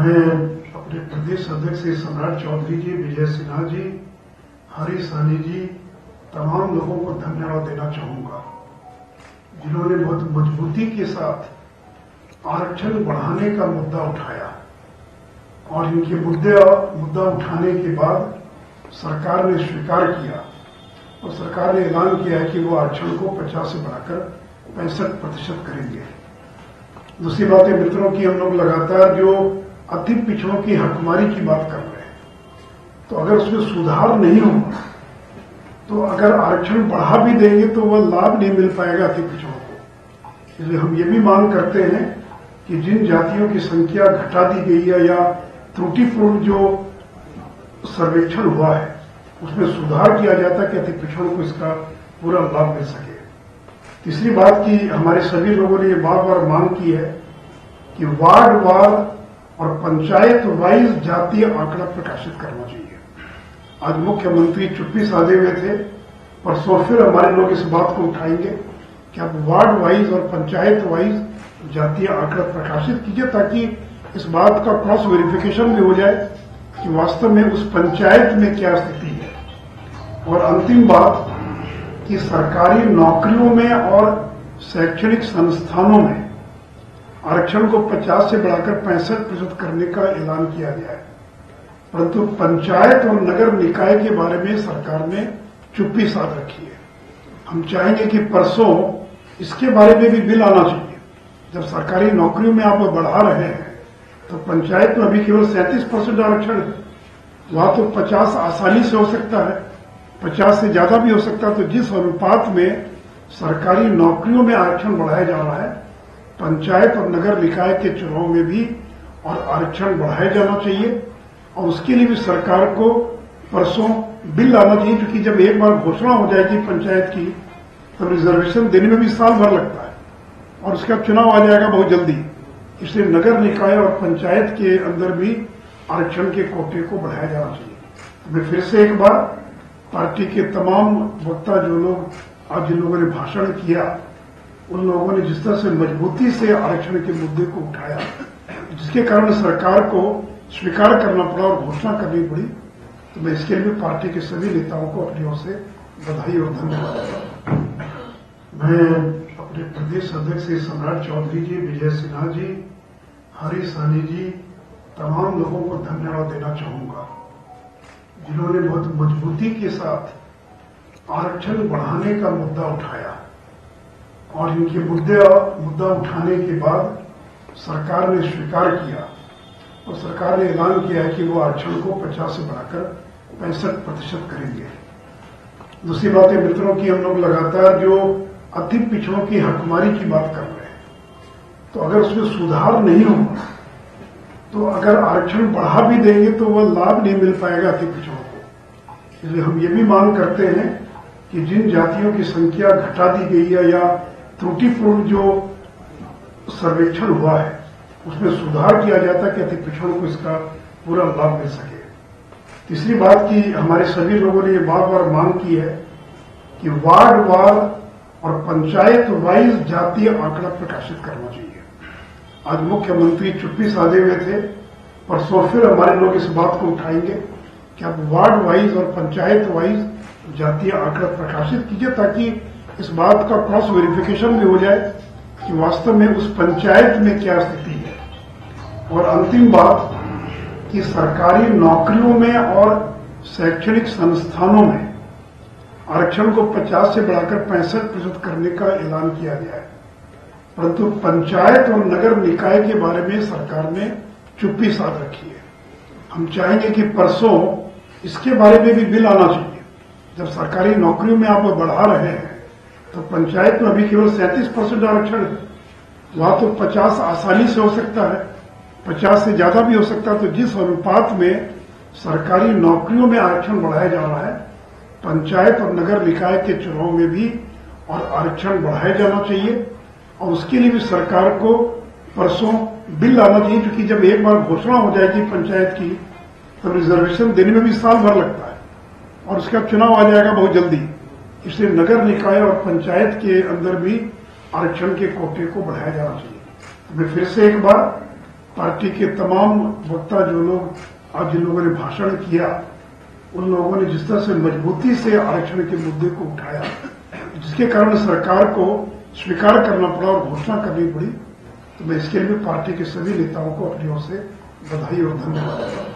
मैं अपने प्रदेश अध्यक्ष श्री सम्राट चौधरी जी, विजय सिन्हा जी, हरी सानी जी, तमाम लोगों को धन्यवाद देना चाहूंगा जिन्होंने बहुत मजबूती के साथ आरक्षण बढ़ाने का मुद्दा उठाया और इनके मुद्दा उठाने के बाद सरकार ने स्वीकार किया और सरकार ने ऐलान किया है कि वो आरक्षण को 50 से बढ़ाकर 65% करेंगे। दूसरी बात है मित्रों की, हम लोग लगातार जो अति पिछड़ों की हकमारी की बात कर रहे हैं, तो अगर उसमें सुधार नहीं होगा तो अगर आरक्षण बढ़ा भी देंगे तो वह लाभ नहीं मिल पाएगा अति पिछड़ों को। इसलिए हम ये भी मांग करते हैं कि जिन जातियों की संख्या घटा दी गई है या त्रुटिपूर्ण जो सर्वेक्षण हुआ है उसमें सुधार किया जाता कि अति पिछड़ों को इसका पूरा लाभ मिल सके। तीसरी बात की हमारे सभी लोगों ने ये बार बार मांग की है कि वार्ड वार और पंचायत वाइज जातीय आंकड़ा प्रकाशित करना चाहिए। आज मुख्यमंत्री चुप्पी साधे हुए थे, परसों फिर हमारे लोग इस बात को उठाएंगे कि आप वार्ड वाइज और पंचायत वाइज जातीय आंकड़ा प्रकाशित कीजिए ताकि इस बात का क्रॉस वेरिफिकेशन भी हो जाए कि वास्तव में उस पंचायत में क्या स्थिति है। और अंतिम बात कि सरकारी नौकरियों में और शैक्षणिक संस्थानों में आरक्षण को 50 से बढ़ाकर 65% करने का ऐलान किया गया है, परंतु पंचायत और नगर निकाय के बारे में सरकार ने चुप्पी साध रखी है। हम चाहेंगे कि परसों इसके बारे में भी बिल आना चाहिए। जब सरकारी नौकरियों में आप बढ़ा रहे हैं तो पंचायत में अभी केवल 37% आरक्षण है, वहां तो 50 आसानी से हो सकता है, 50 से ज्यादा भी हो सकता है। तो जिस अनुपात में सरकारी नौकरियों में आरक्षण बढ़ाया जा रहा है, पंचायत और नगर निकाय के चुनाव में भी और आरक्षण बढ़ाया जाना चाहिए और उसके लिए भी सरकार को परसों बिल लाना चाहिए, क्योंकि जब एक बार घोषणा हो जाएगी पंचायत की तो रिजर्वेशन देने में भी साल भर लगता है और उसका चुनाव आ जाएगा बहुत जल्दी। इसलिए नगर निकाय और पंचायत के अंदर भी आरक्षण के कोटे को बढ़ाया जाना चाहिए। तो मैं फिर से एक बार पार्टी के तमाम वक्ता जो लोग आज जिन लोगों ने भाषण किया, उन लोगों ने जिस तरह से मजबूती से आरक्षण के मुद्दे को उठाया, जिसके कारण सरकार को स्वीकार करना पड़ा और घोषणा करनी पड़ी, तो मैं इसके लिए पार्टी के सभी नेताओं को अपनी ओर से बधाई और धन्यवाद देता हूं। मैं अपने प्रदेश अध्यक्ष श्री सम्राट चौधरी जी, विजय सिन्हा जी, हरी सानी जी, तमाम लोगों को धन्यवाद देना चाहूंगा जिन्होंने बहुत मजबूती के साथ आरक्षण बढ़ाने का मुद्दा उठाया और इनके मुद्दा उठाने के बाद सरकार ने स्वीकार किया और सरकार ने ऐलान किया है कि वो आरक्षण को 50 से बढ़ाकर 65% करेंगे। दूसरी बात है मित्रों की, हम लोग लगातार जो अति पिछड़ों की हकमारी की बात कर रहे हैं, तो अगर उसमें सुधार नहीं होगा तो अगर आरक्षण बढ़ा भी देंगे तो वह लाभ नहीं मिल पाएगा अति पिछड़ों को। इसलिए हम ये भी मांग करते हैं कि जिन जातियों की संख्या घटा दी गई है या त्रुटिपूर्ण जो सर्वेक्षण हुआ है उसमें सुधार किया जाता कि अति पिछड़ों को इसका पूरा लाभ मिल सके। तीसरी बात की हमारे सभी लोगों ने ये बार बार मांग की है कि वार्ड वार और पंचायत वाइज जातीय आंकड़ा प्रकाशित करना चाहिए। आज मुख्यमंत्री चुप्पी साधे हुए थे, परसों फिर हमारे लोग इस बात को उठाएंगे कि आप वार्ड वाइज और पंचायत वाइज जातीय आंकड़ा प्रकाशित कीजिए ताकि इस बात का क्रॉस वेरिफिकेशन भी हो जाए कि वास्तव में उस पंचायत में क्या स्थिति है। और अंतिम बात कि सरकारी नौकरियों में और शैक्षणिक संस्थानों में आरक्षण को 50 से बढ़ाकर 65% करने का ऐलान किया गया है, परंतु पंचायत और नगर निकाय के बारे में सरकार ने चुप्पी साध रखी है। हम चाहेंगे कि परसों इसके बारे में भी बिल आना चाहिए। जब सरकारी नौकरियों में आप बढ़ा रहे हैं तो पंचायत में अभी केवल 37% आरक्षण है, वहां तो 50 आसानी से हो सकता है, 50 से ज्यादा भी हो सकता है। तो जिस अनुपात में सरकारी नौकरियों में आरक्षण बढ़ाया जा रहा है, पंचायत और नगर निकाय के चुनाव में भी और आरक्षण बढ़ाया जाना चाहिए और उसके लिए भी सरकार को परसों बिल लाना चाहिए, क्योंकि जब एक बार घोषणा हो जाएगी पंचायत की तो रिजर्वेशन देने में भी साल भर लगता है और उसका चुनाव आ जाएगा बहुत जल्दी। इसलिए नगर निकाय और पंचायत के अंदर भी आरक्षण के कोटे को बढ़ाया जाना चाहिए। तो मैं फिर से एक बार पार्टी के तमाम वक्ता जो लोग आज जिन लोगों ने भाषण किया, उन लोगों ने जिस तरह से मजबूती से आरक्षण के मुद्दे को उठाया, जिसके कारण सरकार को स्वीकार करना पड़ा और घोषणा करनी पड़ी, तो मैं इसके लिए पार्टी के सभी नेताओं को अपनी ओर से बधाई और धन्यवाद देता हूं।